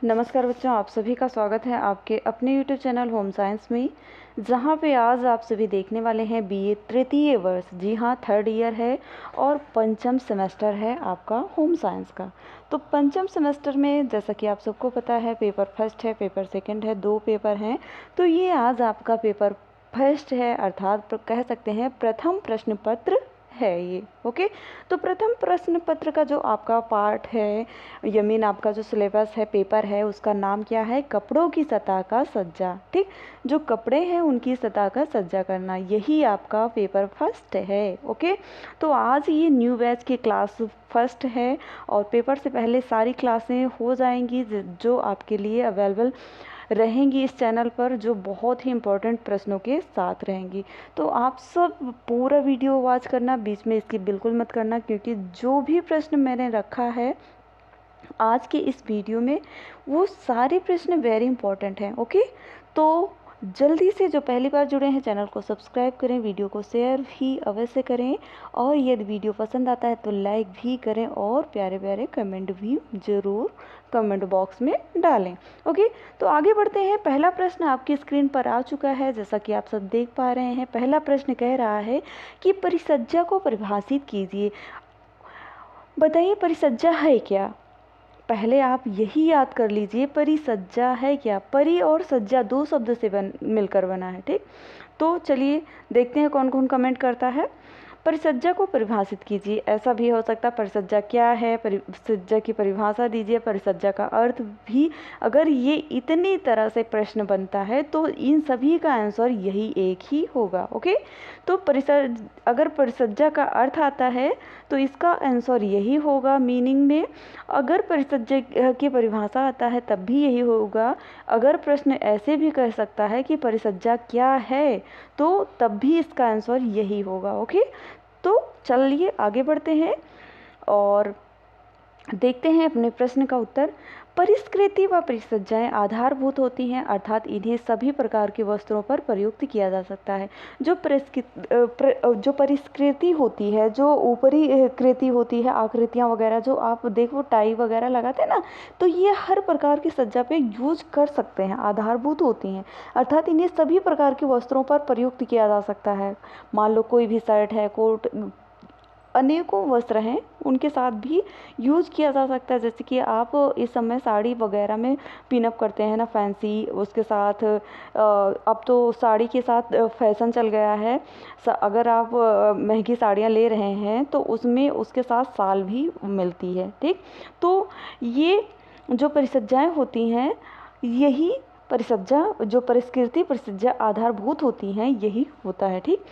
नमस्कार बच्चों, आप सभी का स्वागत है आपके अपने YouTube चैनल होम साइंस में, जहाँ पे आज आप सभी देखने वाले हैं बीए तृतीय वर्ष। जी हाँ, थर्ड ईयर है और पंचम सेमेस्टर है आपका होम साइंस का। तो पंचम सेमेस्टर में जैसा कि आप सबको पता है, पेपर फर्स्ट है, पेपर सेकंड है, 2 पेपर हैं। तो ये आज आपका पेपर फर्स्ट है, अर्थात कह सकते हैं प्रथम प्रश्न पत्र है ये। ओके, तो प्रथम प्रश्न पत्र का जो आपका पार्ट है, यमीन आपका जो सिलेबस है, पेपर है, उसका नाम क्या है? कपड़ों की सतह का सज्जा। ठीक, जो कपड़े हैं उनकी सतह का सज्जा करना, यही आपका पेपर फर्स्ट है। ओके, तो आज ये न्यू बैच की क्लास फर्स्ट है और पेपर से पहले सारी क्लासें हो जाएंगी जो आपके लिए अवेलेबल रहेंगी इस चैनल पर, जो बहुत ही इम्पोर्टेंट प्रश्नों के साथ रहेंगी। तो आप सब पूरा वीडियो वॉच करना, बीच में इसकी बिल्कुल मत करना, क्योंकि जो भी प्रश्न मैंने रखा है आज के इस वीडियो में वो सारे प्रश्न वेरी इंपॉर्टेंट हैं। ओके, तो जल्दी से जो पहली बार जुड़े हैं चैनल को सब्सक्राइब करें, वीडियो को शेयर भी अवश्य करें और यदि वीडियो पसंद आता है तो लाइक भी करें और प्यारे प्यारे कमेंट भी ज़रूर कमेंट बॉक्स में डालें। ओके, तो आगे बढ़ते हैं। पहला प्रश्न आपकी स्क्रीन पर आ चुका है, जैसा कि आप सब देख पा रहे हैं। पहला प्रश्न कह रहा है कि परिसज्जा को परिभाषित कीजिए। बताइए परिसज्जा है क्या? पहले आप यही याद कर लीजिए, परिसज्जा है क्या? परि और सज्जा 2 शब्द से मिलकर बना है। ठीक, तो चलिए देखते हैं कौन कौन कमेंट करता है। परिसज्जा को परिभाषित कीजिए, ऐसा भी हो सकता है परिसज्जा क्या है, परिसज्जा की परिभाषा दीजिए, परिसज्जा का अर्थ भी। अगर ये इतनी तरह से प्रश्न बनता है तो इन सभी का आंसर यही एक ही होगा। ओके, तो अगर परिसज्जा का अर्थ आता है तो इसका आंसर यही होगा मीनिंग में। अगर परिसज्जा की परिभाषा आता है तब भी यही होगा। अगर प्रश्न ऐसे भी कह सकता है कि परिसज्जा क्या है तो तब भी इसका आंसर यही होगा। ओके, तो चलिए आगे बढ़ते हैं और देखते हैं अपने प्रश्न का उत्तर। परिष्कृति व परिसज्जाएं आधारभूत होती हैं, अर्थात इन्हें सभी प्रकार के वस्त्रों पर प्रयुक्त किया जा सकता है। जो परिष्कृति होती है, जो ऊपरी कृति होती है, आकृतियां वगैरह जो आप देखो टाई वगैरह लगाते हैं ना, तो ये हर प्रकार की सज्जा पे यूज कर सकते हैं, आधारभूत होती हैं, अर्थात इन्हें सभी प्रकार के वस्त्रों पर प्रयुक्त किया जा सकता है। मान लो कोई भी शर्ट है, कोट, अनेकों वस्त्र हैं, उनके साथ भी यूज किया जा सकता है। जैसे कि आप इस समय साड़ी वगैरह में पिनअप करते हैं ना, फैंसी, उसके साथ अब तो साड़ी के साथ फैशन चल गया है। अगर आप महंगी साड़ियाँ ले रहे हैं तो उसमें उसके साथ शाल भी मिलती है। ठीक, तो ये जो परिसज्जाएं होती हैं, यही परिसज्जा, जो परिष्कृति परिसज्जा आधारभूत होती हैं, यही होता है। ठीक,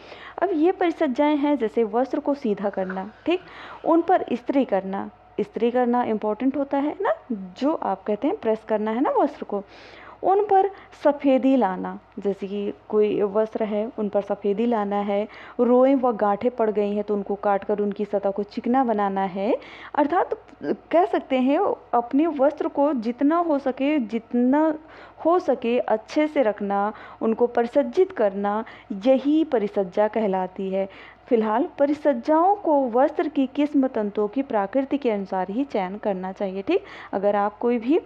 अब ये परिसज्जाएं हैं जैसे वस्त्र को सीधा करना, ठीक, उन पर इस्त्री करना। इस्त्री करना इम्पोर्टेंट होता है ना, जो आप कहते हैं प्रेस करना है ना वस्त्र को, उन पर सफ़ेदी लाना। जैसे कि कोई वस्त्र है, उन पर सफ़ेदी लाना है। रोएं व गांठें पड़ गई हैं तो उनको काट कर उनकी सतह को चिकना बनाना है। अर्थात कह सकते हैं अपने वस्त्र को जितना हो सके अच्छे से रखना, उनको परिसज्जित करना, यही परिसज्जा कहलाती है। फिलहाल परिसज्जाओं को वस्त्र की किस्म तंतुओं की प्रकृति के अनुसार ही चयन करना चाहिए। ठीक, अगर आप कोई भी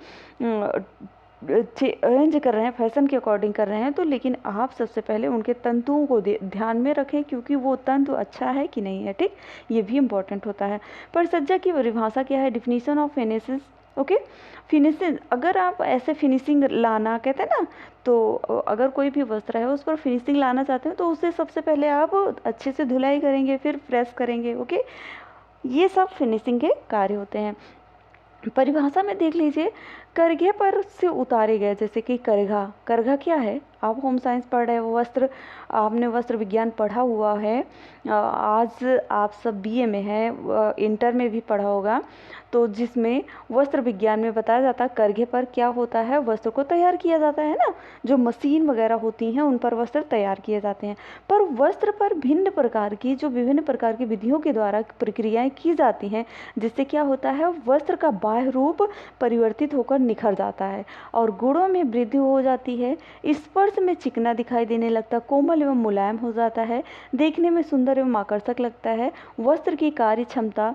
चेंज कर रहे हैं, फैशन के अकॉर्डिंग कर रहे हैं, तो लेकिन आप सबसे पहले उनके तंतुओं को ध्यान में रखें, क्योंकि वो तंतु अच्छा है कि नहीं है। ठीक, ये भी इम्पोर्टेंट होता है। परिसज्जा की परिभाषा क्या है? Definition of finishing. Okay, finishing, अगर आप ऐसे फिनिशिंग लाना कहते हैं ना, तो अगर कोई भी वस्त्र है उस पर फिनिशिंग लाना चाहते हैं तो उसे सबसे पहले आप अच्छे से धुलाई करेंगे, फिर प्रेस करेंगे। ओके, ये सब फिनिशिंग के कार्य होते हैं। परिभाषा में देख लीजिए, करघे पर से उतारे गए, जैसे कि करघा। करघा क्या है? आप होम साइंस पढ़ रहे हो, वस्त्र, आपने वस्त्र विज्ञान पढ़ा हुआ है। आज आप सब बीए में है, इंटर में भी पढ़ा होगा, तो जिसमें वस्त्र विज्ञान में बताया जाता है करघे पर क्या होता है, वस्त्र को तैयार किया जाता है ना, जो मशीन वगैरह होती हैं उन पर वस्त्र तैयार किए जाते हैं। पर वस्त्र पर भिन्न प्रकार की, जो विभिन्न प्रकार की विधियों के द्वारा प्रक्रियाएं की जाती हैं, जिससे क्या होता है, वस्त्र का बाह्य रूप परिवर्तित होकर निखर जाता है और गुणों में वृद्धि हो जाती है। स्पर्श में चिकना दिखाई देने लगता, कोमल एवं मुलायम हो जाता है, देखने में सुंदर एवं आकर्षक लगता है। वस्त्र की कार्य क्षमता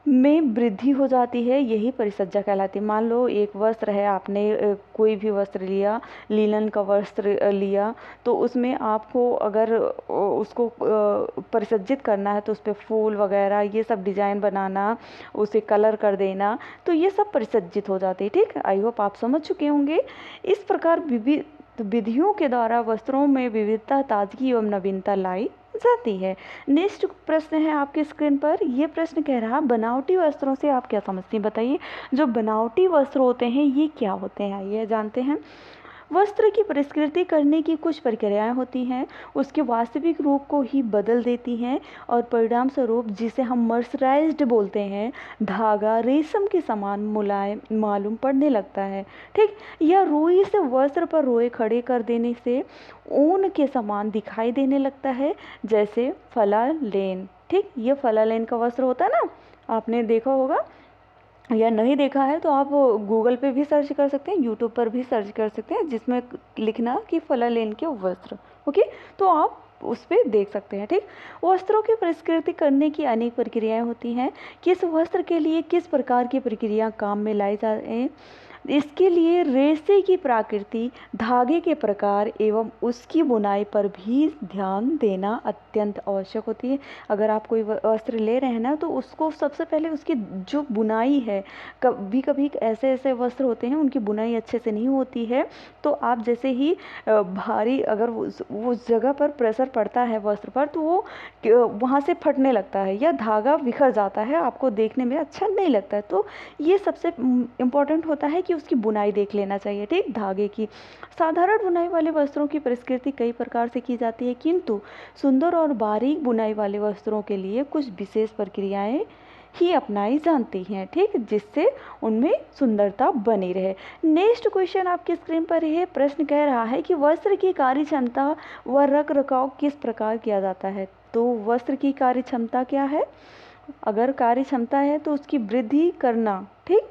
में वृद्धि हो जाती है, यही परिसज्जा कहलाती है। मान लो एक वस्त्र है, आपने कोई भी वस्त्र लिया, लिनन का वस्त्र लिया, तो उसमें आपको अगर उसको परिसज्जित करना है तो उस पर फूल वगैरह ये सब डिजाइन बनाना, उसे कलर कर देना, तो ये सब परिसज्जित हो जाते हैं। ठीक, आई होप आप समझ चुके होंगे। इस प्रकार विविध विधियों के द्वारा वस्त्रों में विविधता, ताजगी एवं नवीनता लाई जाती है। नेक्स्ट प्रश्न है आपके स्क्रीन पर। ये प्रश्न कह रहा, बनावटी वस्त्रों से आप क्या समझती हैं, बताइए। जो बनावटी वस्त्र होते हैं ये क्या होते हैं, ये जानते हैं। वस्त्र की परिष्कृति करने की कुछ प्रक्रियाएं होती हैं, उसके वास्तविक रूप को ही बदल देती हैं और परिणाम स्वरूप, जिसे हम मर्सराइज्ड बोलते हैं, धागा रेशम के समान मुलायम मालूम पड़ने लगता है। ठीक, यह रुई से वस्त्र पर रोए खड़े कर देने से ऊन के समान दिखाई देने लगता है, जैसे फलालेन। ठीक, ये फलालेन का वस्त्र होता है ना, आपने देखा होगा, या नहीं देखा है तो आप गूगल पे भी सर्च कर सकते हैं, यूट्यूब पर भी सर्च कर सकते हैं, जिसमें लिखना कि फलालेन के वस्त्र। ओके, तो आप उस पर देख सकते हैं। ठीक, वस्त्रों की परिष्कृति करने की अनेक प्रक्रियाएं होती हैं। किस वस्त्र के लिए किस प्रकार की प्रक्रिया काम में लाई जाए, इसके लिए रेशे की प्रकृति, धागे के प्रकार एवं उसकी बुनाई पर भी ध्यान देना अत्यंत आवश्यक होती है। अगर आप कोई वस्त्र ले रहे हैं ना, तो उसको सबसे पहले उसकी जो बुनाई है, कभी कभी ऐसे ऐसे वस्त्र होते हैं उनकी बुनाई अच्छे से नहीं होती है, तो आप जैसे ही भारी अगर उस जगह पर प्रेशर पड़ता है वस्त्र पर, तो वो वहाँ से फटने लगता है या धागा बिखर जाता है, आपको देखने में अच्छा नहीं लगता है। तो ये सबसे इम्पोर्टेंट होता है कि उसकी बुनाई देख लेना चाहिए। ठीक, धागे की साधारण बुनाई वाले वस्त्रों की परिष्कृति कई प्रकार से की जाती है, किंतु सुंदर और बारीक बुनाई वाले वस्त्रों के लिए कुछ विशेष प्रक्रियाएं ही अपनाई जाती हैं। ठीक, जिससे उनमें सुंदरता बनी रहे। नेक्स्ट क्वेश्चन आपके स्क्रीन पर है। प्रश्न कह रहा है कि वस्त्र की कार्य क्षमता व रख रखाव किस प्रकार किया जाता है। तो वस्त्र की कार्य क्षमता क्या है, अगर कार्य क्षमता है तो उसकी वृद्धि करना। ठीक,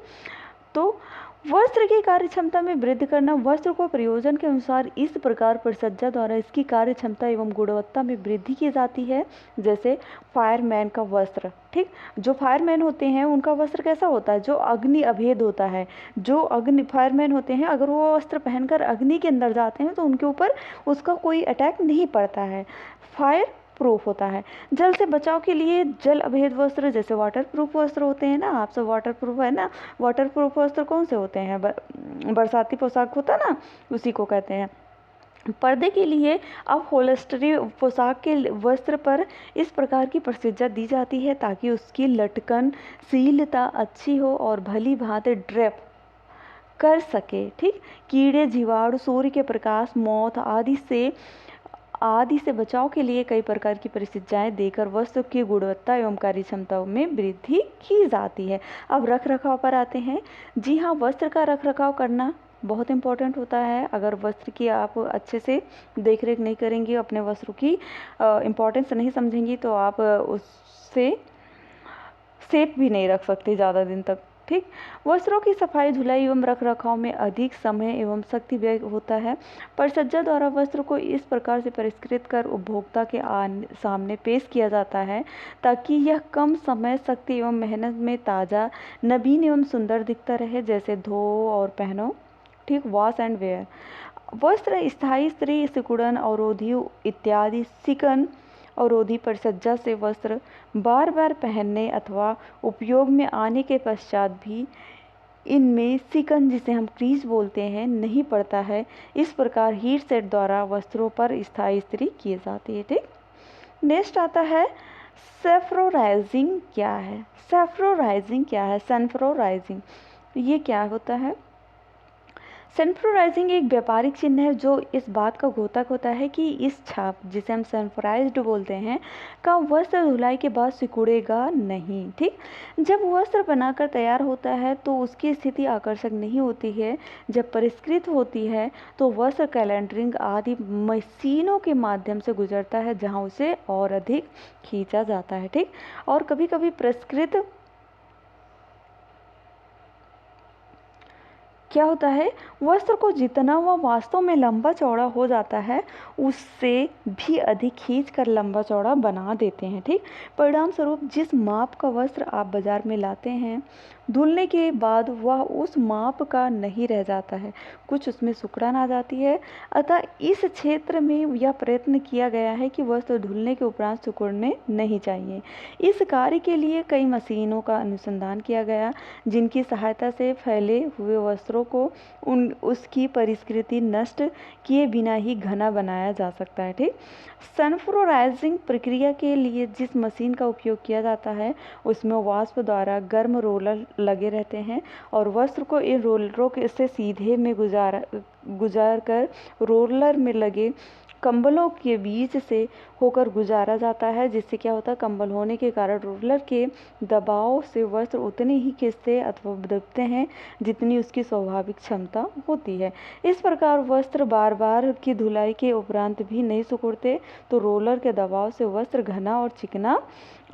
तो वस्त्र की कार्य क्षमता में वृद्धि करना, वस्त्र को प्रयोजन के अनुसार इस प्रकार परिसज्जा द्वारा इसकी कार्य क्षमता एवं गुणवत्ता में वृद्धि की जाती है। जैसे फायरमैन का वस्त्र। ठीक, जो फायरमैन होते हैं उनका वस्त्र कैसा होता है, जो अग्नि अभेद होता है। जो अग्नि फायरमैन होते हैं, अगर वो वस्त्र पहनकर अग्नि के अंदर जाते हैं तो उनके ऊपर उसका कोई अटैक नहीं पड़ता है, फायर प्रूफ होता है। जल से बचाव के लिए जल अभेद वस्त्र, जैसे वाटर प्रूफ वस्त्र होते हैं ना, आप सब वाटर प्रूफ है ना, वाटर प्रूफ वस्त्र कौन से होते हैं, बरसाती पोशाक होता है ना, उसी को कहते हैं। पर्दे के लिए अब होल्स्टरी पोशाक के वस्त्र पर इस प्रकार की परिसज्जा दी जाती है ताकि उसकी लटकन शीलता अच्छी हो और भली भांति ड्रेप कर सके। ठीक, कीड़े, जीवाणु, सूर्य के प्रकाश, मौत आदि से बचाव के लिए कई प्रकार की परिसज्जाएं देकर वस्त्र की गुणवत्ता एवं कार्य क्षमता में वृद्धि की जाती है। अब रख रखाव पर आते हैं। जी हाँ, वस्त्र का रख रखाव करना बहुत इम्पोर्टेंट होता है। अगर वस्त्र की आप अच्छे से देख रेख नहीं करेंगी, अपने वस्त्रों की इम्पोर्टेंस नहीं समझेंगी, तो आप उससे सेफ भी नहीं रख सकते ज़्यादा दिन तक। ठीक, वस्त्रों की सफाई, धुलाई एवं रख रखाव में अधिक समय एवं शक्ति व्यय होता है। परिसज्जा द्वारा वस्त्र को इस प्रकार से परिष्कृत कर उपभोक्ता के सामने पेश किया जाता है ताकि यह कम समय, शक्ति एवं मेहनत में ताज़ा, नवीन एवं सुंदर दिखता रहे। जैसे धो और पहनो। ठीक, वॉश एंड वेयर। वस्त्र स्थायी स्त्री सिकुड़न, अवरोधी इत्यादि सिकन अवरोधी परिसज्जा से वस्त्र बार बार पहनने अथवा उपयोग में आने के पश्चात भी इनमें सिकन, जिसे हम क्रीज बोलते हैं, नहीं पड़ता है। इस प्रकार हीट सेट द्वारा वस्त्रों पर स्थायी इस्त्री की जाती है। ठीक, नेक्स्ट आता है सेफ्रोराइजिंग क्या है। सेफ्रोराइजिंग क्या है, सनफ्रोराइजिंग, ये क्या होता है। सनफ्लोराइजिंग एक व्यापारिक चिन्ह है जो इस बात का द्योतक होता है कि इस छाप, जिसे हम सनफ्लोराइज्ड बोलते हैं, का वस्त्र धुलाई के बाद सिकुड़ेगा नहीं। ठीक, जब वस्त्र बनाकर तैयार होता है तो उसकी स्थिति आकर्षक नहीं होती है। जब परिष्कृत होती है तो वस्त्र कैलेंडरिंग आदि मशीनों के माध्यम से गुजरता है, जहाँ उसे और अधिक खींचा जाता है। ठीक, और कभी कभी परिष्कृत क्या होता है, वस्त्र को जितना वह वास्तव में लंबा चौड़ा हो जाता है उससे भी अधिक खींच कर लंबा चौड़ा बना देते हैं। ठीक, परिणाम स्वरूप जिस माप का वस्त्र आप बाजार में लाते हैं, धुलने के बाद वह उस माप का नहीं रह जाता है, कुछ उसमें सिकुड़न आ जाती है। अतः इस क्षेत्र में यह प्रयत्न किया गया है कि वस्त्र धुलने के उपरांत सिकुड़ने नहीं चाहिए। इस कार्य के लिए कई मशीनों का अनुसंधान किया गया, जिनकी सहायता से फैले हुए वस्त्रों को उसकी परिस्कृति नष्ट किए बिना ही घना बनाया जा सकता है। ठीक, सनफ्लोराइजिंग प्रक्रिया के लिए जिस मशीन का उपयोग किया जाता है उसमें वाष्प द्वारा गर्म रोलर लगे रहते हैं और वस्त्र को इन रोलरों के से सीधे में गुजार कर रोलर में लगे कंबलों के बीच से होकर गुजारा जाता है, जिससे क्या होता है, कंबल होने के कारण रोलर के दबाव से वस्त्र उतने ही खिंचते अथवा दबते हैं जितनी उसकी स्वाभाविक क्षमता होती है। इस प्रकार वस्त्र बार बार की धुलाई के उपरांत भी नहीं सिकुड़ते, तो रोलर के दबाव से वस्त्र घना और चिकना,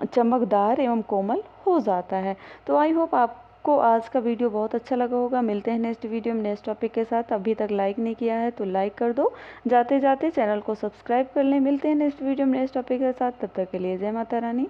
चमकदार एवं कोमल हो जाता है। तो आई होप आपको आज का वीडियो बहुत अच्छा लगा होगा। मिलते हैं नेक्स्ट वीडियो में नेक्स्ट टॉपिक के साथ। अभी तक लाइक नहीं किया है तो लाइक कर दो, जाते जाते चैनल को सब्सक्राइब कर लें। मिलते हैं नेक्स्ट वीडियो में नेक्स्ट टॉपिक के साथ, तब तक के लिए जय माता रानी।